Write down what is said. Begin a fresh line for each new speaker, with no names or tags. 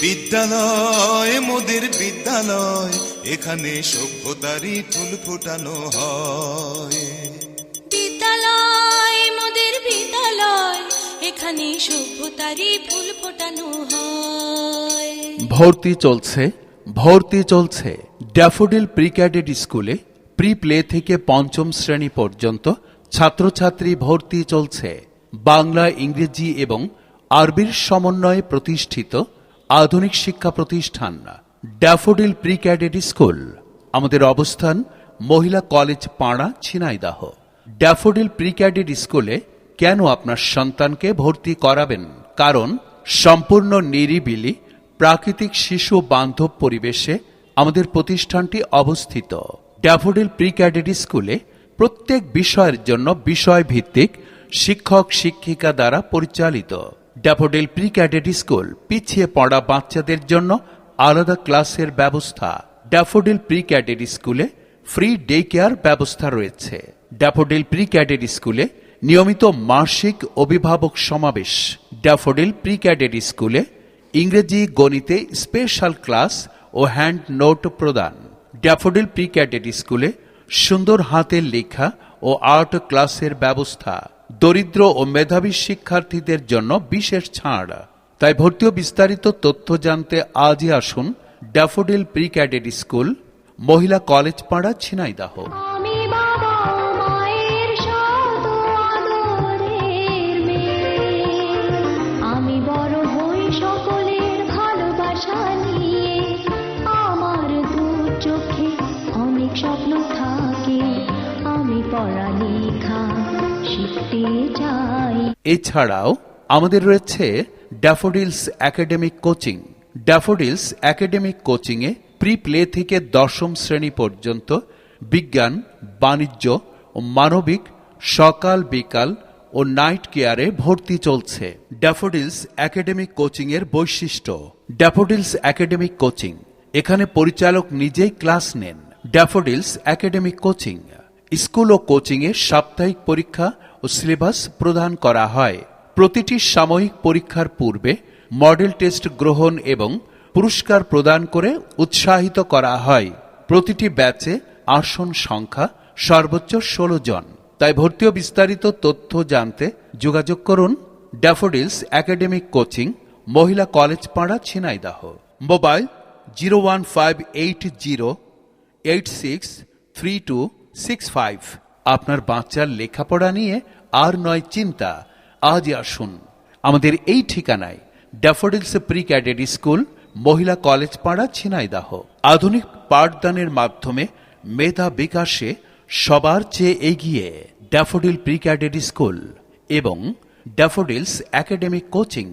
বিদ্যালয় মোদের বিদ্যালয়, এখানে সভ্যতারই ফুল ফোটানো হয়।
বিদ্যালয় মোদের বিদ্যালয়, এখানে সভ্যতারই ফুল ফোটানো হয়।
ভর্তি চলছে ড্যাফোডিল প্রি ক্যাডেট স্কুলে। প্রি প্লে থেকে পঞ্চম শ্রেণী পর্যন্ত ছাত্রছাত্রী ভর্তি চলছে। বাংলা, ইংরেজি এবং আরবির সমন্বয়ে প্রতিষ্ঠিত আধুনিক শিক্ষা প্রতিষ্ঠান ড্যাফোডিল প্রি ক্যাডেট স্কুল। আমাদের অবস্থান মহিলা কলেজ পাড়া, ঝিনাইদহ। ড্যাফোডিল প্রি ক্যাডেট স্কুলে কেন আপনার সন্তানকে ভর্তি করাবেন? কারণ সম্পূর্ণ নিরিবিলি প্রাকৃতিক শিশু বান্ধব পরিবেশে আমাদের প্রতিষ্ঠানটি অবস্থিত। ড্যাফোডিল প্রি ক্যাডেট স্কুলে প্রত্যেক বিষয়ের জন্য বিষয়ভিত্তিক শিক্ষক শিক্ষিকা দ্বারা পরিচালিত। ড্যাফোডিল প্রি ক্যাডেট স্কুল পিছিয়ে পড়া বাচ্চাদের জন্য আলাদা ক্লাসের ব্যবস্থা। ড্যাফোডিল প্রি ক্যাডেট স্কুলে ফ্রি ডে কেয়ার ব্যবস্থা রয়েছে। ড্যাফোডিল প্রি ক্যাডেট স্কুলে নিয়মিত মাসিক অভিভাবক সমাবেশ। ড্যাফোডিল প্রি ক্যাডেট স্কুলে ইংরেজি, গণিতে স্পেশাল ক্লাস ও হ্যান্ড নোট প্রদান। ড্যাফোডিল প্রি ক্যাডেট স্কুলে সুন্দর হাতের লেখা ও আর্ট ক্লাসের ব্যবস্থা। দরিদ্র ও মেধাবী শিক্ষার্থীদের জন্য বিশেষ ছাড়। তাই ভর্তি ও বিস্তারিত তথ্য জানতে আজই আসুন ড্যাফোডিল প্রি ক্যাডেট স্কুল, মহিলা কলেজ পাড়া, ঝিনাইদহ।
আমি বাবা মায়ের শত আদরের মেয়ে, আমি বড় হই সকলের ভালোবাসা নিয়ে। আমার দু চোখে অনেক স্বপ্ন থাকে, আমি পড়ালেখা শিখতে চাই।
এছাড়াও আমাদের রয়েছে daffodils academic coaching. Daffodils academic কোচিংয়ে প্রি প্লে থেকে দশম শ্রেণী পর্যন্ত বিজ্ঞান, বাণিজ্য ও মানবিক সকাল, বিকাল ও নাইট কেয়ারে ভর্তি চলছে। ড্যাফোডিলস একাডেমিক কোচিংয়ের বৈশিষ্ট্য। ড্যাফোডিলস একাডেমিক কোচিং, এখানে পরিচালক নিজেই ক্লাস নেন। ড্যাফোডিলস একাডেমিক কোচিং স্কুল ও কোচিংয়ে সাপ্তাহিক পরীক্ষা ও সিলেবাস প্রদান করা হয়। প্রতিটি সাময়িক পরীক্ষার পূর্বে মডেল টেস্ট গ্রহণ এবং পুরস্কার প্রদান করে উৎসাহিত করা হয়। প্রতিটি ব্যাচে আসন সংখ্যা সর্বোচ্চ 16 জন। তাই ভর্তি ও বিস্তারিত তথ্য জানতে যোগাযোগ করুন ড্যাফোডিলস একাডেমিক কোচিং, মহিলা কলেজ পাড়া, ঝিনাইদহ। মোবাইল 01580863265। আপনার বাচ্চার লেখাপড়া নিয়ে আর নয় চিন্তা, আজই আসুন আমাদের এই ঠিকানায় ড্যাফোডিলস প্রি ক্যাডেট স্কুল, মহিলা কলেজ পাড়া, ঝিনাইদহ। আধুনিক পাঠদানের মাধ্যমে মেধা বিকাশে সবার চেয়ে এগিয়ে ড্যাফোডিল প্রি ক্যাডেট স্কুল এবং ড্যাফোডিলস একাডেমিক কোচিং।